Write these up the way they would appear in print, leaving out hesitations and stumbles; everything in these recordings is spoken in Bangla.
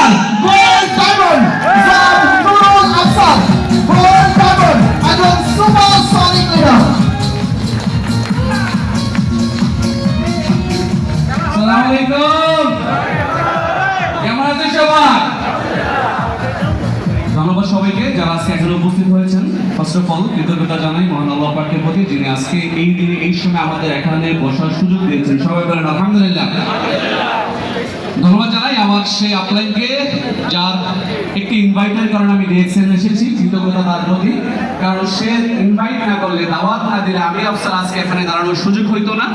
winner, gold diamond, from Nurul Afsar, gold diamond, একজন supersonic leader. আসসালামু আলাইকুম। কেমন আছেন সবাই? ধন্যবাদ সবাইকে যারা আজকে এখানে উপস্থিত হয়েছেন। ফার্স্ট অফ অল কৃতজ্ঞতা জানাই মহান আল্লাহ পাকের প্রতি, যিনি আজকে এই দিনে এই সময় আমাদের এখানে বসার সুযোগ দিয়েছেন। সবাই বলেন আলহামদুলিল্লাহ। ধন্যবাদ জানাই আমার সেই আপলাইনকে, যার একটি ইনভাইটের কারণে আমি ডিএক্সএন এসেছি। কৃতজ্ঞতা তার প্রতি, কারণ সে ইনভাইট না করলে, দাওয়াত না দিলে আমি আফসার আজকে এখানে দাঁড়ানোর সুযোগ হইতো না।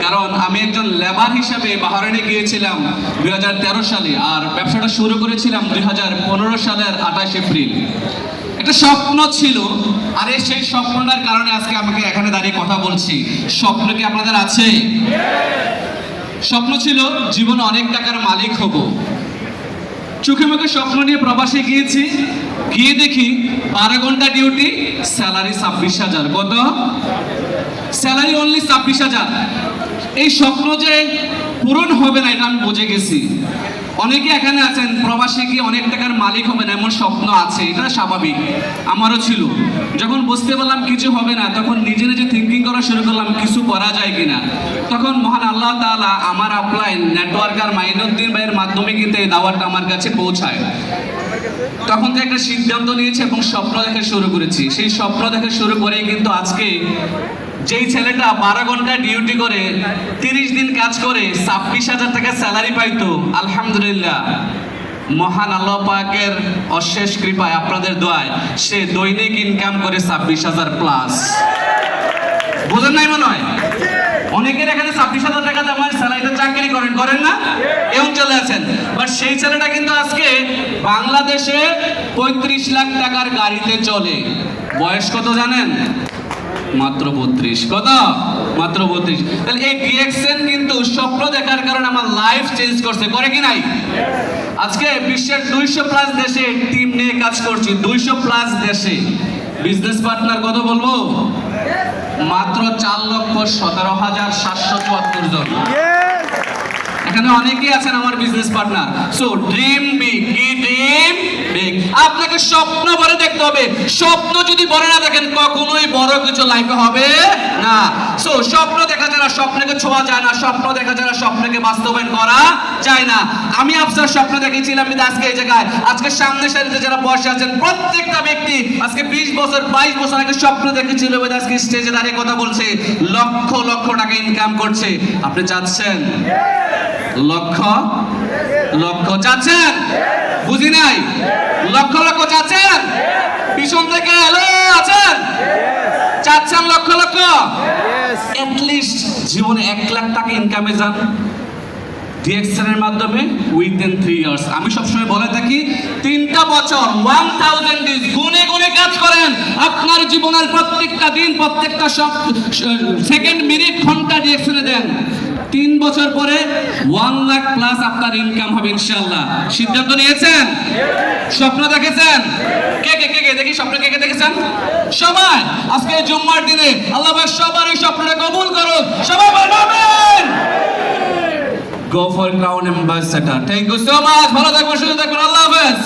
কারণ আমি একজন লেবার হিসাবে বাহরাইনে গিয়েছিলাম 2013 সালে, আর ব্যবসাটা শুরু করেছিলাম 2015 সালের 28 এপ্রিল। একটা স্বপ্ন ছিল, আর সেই স্বপ্নটার কারণে আজকে আমাকে এখানে দাঁড়িয়ে কথা বলছি। স্বপ্ন কি আপনাদের আছে? স্বপ্ন ছিল জীবনে অনেক টাকার মালিক হব। চোখে মুখে স্বপ্ন নিয়ে প্রবাসে গিয়েছি, গিয়ে দেখি 12 ঘন্টা ডিউটি, স্যালারি 26,000। কত? Salary only 26,000। এই স্বপ্ন যে পূরণ হবে না এটা আমি বুঝে গেছি। অনেকে এখানে আছেন প্রবাসে গিয়ে অনেক টাকার মালিক হবেন এমন স্বপ্ন আছে, এটা স্বাভাবিক, আমারও ছিল। যখন বুঝতে পারলাম কিছু হবে না, তখন নিজে নিজে থিঙ্কিং করা শুরু করলাম কিছু করা যায় কিনা। তখন মহান আল্লাহ তাআলা আমার আপলাইন নেটওয়ার্কার মাইনুদ্দিন ভাইয়ের মাধ্যমে কিন্তু এই দাওয়াতটা আমার কাছে পৌঁছায়। তখন থেকে একটা সিদ্ধান্ত নিয়েছি এবং স্বপ্ন দেখা শুরু করেছি। সেই স্বপ্ন দেখা শুরু করেই কিন্তু আজকে যেই ছেলেটা 12 ঘন্টা ডিউটি করে 30 দিন কাজ করে 26,000 টাকা স্যালারি পাইতো, আলহামদুলিল্লাহ মহান আল্লাহ পাকের অশেষ কৃপায়, আপনাদের দোয়ায় সে দৈনিক ইনকাম করে 26,000 প্লাস। বুঝেন নাই মনে হয়? অনেকের এখানে 26,000 টাকা আমার স্যালারিতে চাকরি করেন না, এমন চলে আছেন। বাট সেই ছেলেটা কিন্তু আজকে বাংলাদেশে 35 লাখ টাকার গাড়িতে চলে। বয়স কত জানেন? মাত্র 32। কত? মাত্র 32। তাহলে এই ডিএক্সএন কিন্তু স্বপ্ন দেখার কারণে আমার লাইফ চেঞ্জ করছে, করে কি নাই? আজকে বিশ্বের 200+ দেশে টিম নিয়ে কাজ করছি, 200+ দেশে। বিজনেস পার্টনার কত বলবো? মাত্র 4,17,774 জন। এখানে অনেকেই আছেন আমার business partner. So dream big, dream big. আপনাকে স্বপ্ন বড় দেখতে হবে। স্বপ্ন যদি বড় না দেখেন কখনোই বড় কিছু লাইফে হবে না। সো স্বপ্ন দেখা যায় না, স্বপ্নকে ছোঁয়া যায় না, স্বপ্ন দেখা যায় না, স্বপ্নকে বাস্তবায়ন করা যায় না। আমি আপনার স্বপ্ন দেখেছিলাম, কিন্তু আজকে এই জায়গায়, আজকে সামনে সারিতে যারা বসে আছেন প্রত্যেকটা ব্যক্তি আজকে 20 বছর 22 বছর আগে স্বপ্ন দেখেছিল, আজকে স্টেজে দাঁড়িয়ে কথা বলছে, লক্ষ লক্ষ টাকা ইনকাম করছে। আপনি চাচ্ছেন? লক্ষ লক্ষ চাচ্ছেন? বুঝি নাই। লক্ষ লক্ষ চাচ্ছেন? পিছন থেকে হ্যালো আছেন? চাচ্ছেন লক্ষ লক্ষ? এটলিস্ট জীবনে 1 লাখ টাকা ইনকামে যান ডিএক্সএন এর মাধ্যমে উইদিন 3 ইয়ার্স। আমি সবসময় বলে থাকি 3টা বছর 1000 ডেজ গুনে গুনে কাজ করেন। আপনার জীবনের প্রত্যেকটা দিন, প্রত্যেকটা সেকেন্ড, মিনিট, ঘন্টা ডিএক্সএন দেন। 3 বছর পরে 1 লাখ প্লাস আপনার ইনকাম হবে ইনশাআল্লাহ। সিদ্ধান্ত নিয়েছেন? স্বপ্ন দেখেছেন? কে কে কে কে দেখি স্বপ্ন কে কে দেখেছেন? সবাই আজকে জুম্মার দিনে আল্লাহ পাক সবার এই স্বপ্নটা কবুল করুন। সবাই বলবেন go for crown ambassador. Thank you so much. ভালো থাকবেন, সুস্থ থাকবেন। আল্লাহ হাফেজ।